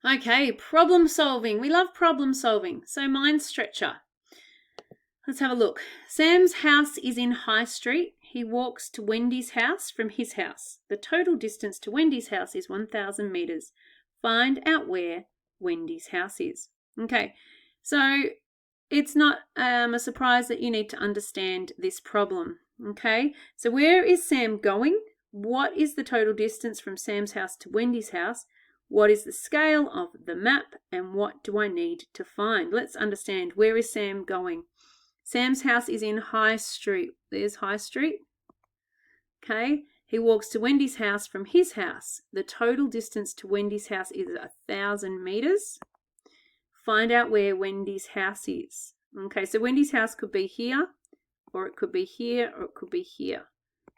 Okay, problem solving. We love problem solving. So mind stretcher. Let's have a look. Sam's house is in High Street. He walks to Wendy's house from his house. The total distance to Wendy's house is 1,000 meters. Find out where Wendy's house is. Okay, so it's not a surprise that you need to understand this problem. Okay, so where is Sam going? What is the total distance from Sam's house to Wendy's house? What is the scale of the map? And what do I need to find? Let's understand, where is Sam going? Sam's house is in High Street. There's High Street. Okay. He walks to Wendy's house from his house. The total distance to Wendy's house is 1,000 meters. Find out where Wendy's house is. Okay, so Wendy's house could be here, or it could be here, or it could be here.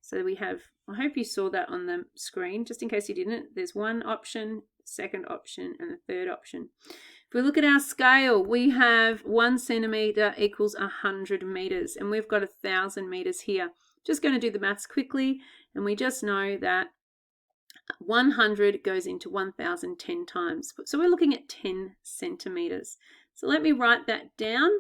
So we have, I hope you saw that on the screen. Just in case you didn't, there's one option, second option, and the third option. If we look at our scale, we have 1 centimetre equals 100 metres, and we've got 1,000 metres here. Just going to do the maths quickly, and we just know that 100 goes into 1,000 10 times. So we're looking at 10 centimetres. So let me write that down.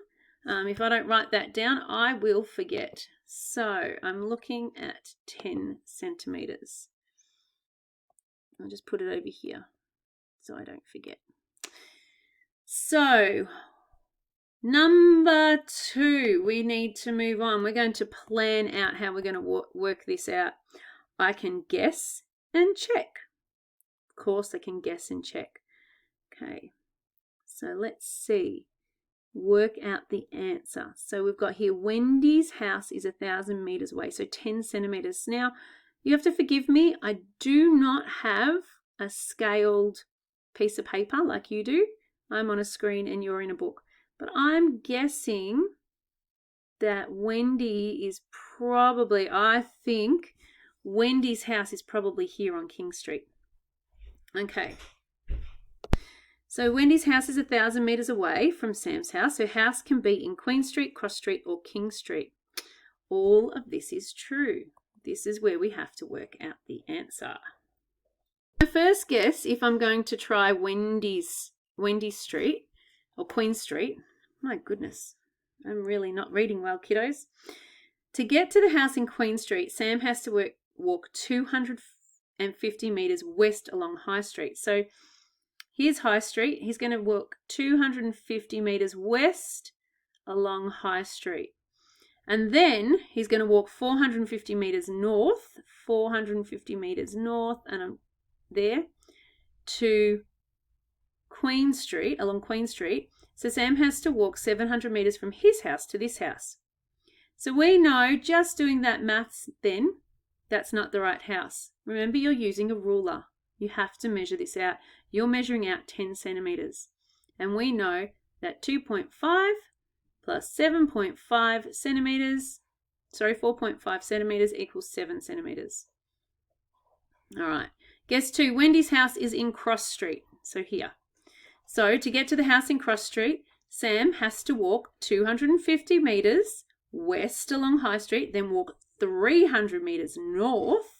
If I don't write that down, I will forget. So I'm looking at 10 centimetres. I'll just put it over here so I don't forget. So number 2, we need to move on. We're going to plan out how we're going to work this out. I can guess and check. Of course, I can guess and check. Okay, so let's see. Work out the answer. So we've got here Wendy's house is 1,000 meters away, so 10 centimeters. Now, you have to forgive me. I do not have a scaled piece of paper like you do. I'm on a screen and you're in a book. But I'm guessing that Wendy is probably, I think Wendy's house is probably here on King Street. Okay. So Wendy's house is 1,000 meters away from Sam's house. Her house can be in Queen Street, Cross Street, or King Street. All of this is true. This is where we have to work out the answer. My first guess, if I'm going to try Wendy Street or Queen Street, my goodness, I'm really not reading well, kiddos. To get to the house in Queen Street, Sam has to walk 250 meters west along High Street. So here's High Street. He's going to walk 250 meters west along High Street. And then he's going to walk 450 meters north, 450 meters north, and I'm there to Queen Street, along Queen Street. So Sam has to walk 700 meters from his house to this house. So we know, just doing that maths then, that's not the right house. Remember, you're using a ruler. You have to measure this out. You're measuring out 10 centimeters. And we know that 2.5 plus 7.5 centimeters, 4.5 centimeters equals 7 centimeters. All right. Guess 2, Wendy's house is in Cross Street. So here. So to get to the house in Cross Street, Sam has to walk 250 meters west along High Street, then walk 300 meters north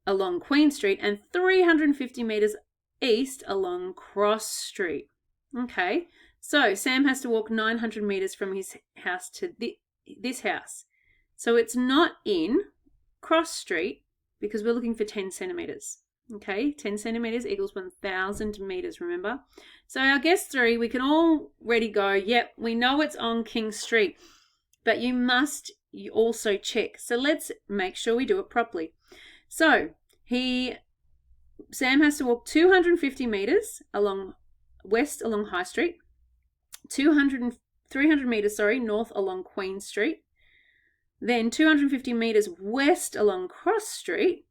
along Queen Street and 350 meters east along Cross Street. Okay, so Sam has to walk 900 meters from his house to this house. So it's not in Cross Street because we're looking for 10 centimeters. Okay, 10 centimeters equals 1,000 meters, remember? So our guess 3, we can already go, yep, we know it's on King Street, but you must also check. So let's make sure we do it properly. So Sam has to walk 250 meters west along High Street, 300 meters, north along Queen Street, then 250 meters west along Cross Street,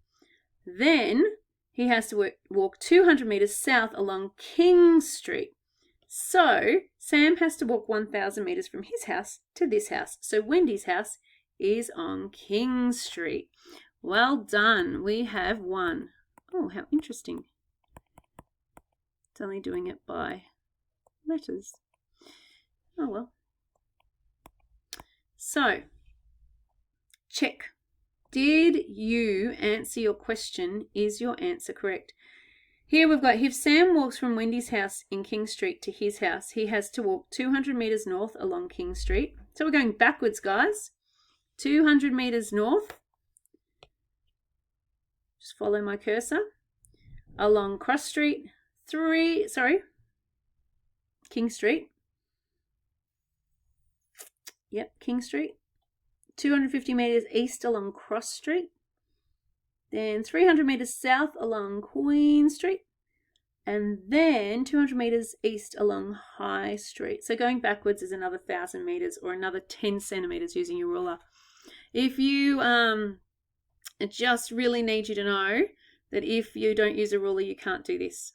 then he has to walk 200 meters south along King Street. So Sam has to walk 1,000 meters from his house to this house. So Wendy's house is on King Street. Well done. We have won. Oh, how interesting. It's only doing it by letters. Oh, well. So, Did you answer your question? Is your answer correct? Here we've got, if Sam walks from Wendy's house in King Street to his house, he has to walk 200 metres north along King Street. So we're going backwards, guys. 200 metres north. Just follow my cursor. Along Cross Street, King Street. Yep, King Street. 250 metres east along Cross Street. Then 300 metres south along Queen Street. And then 200 metres east along High Street. So going backwards is another 1,000 metres or another 10 centimetres using your ruler. If you, it just really need you to know that if you don't use a ruler, you can't do this.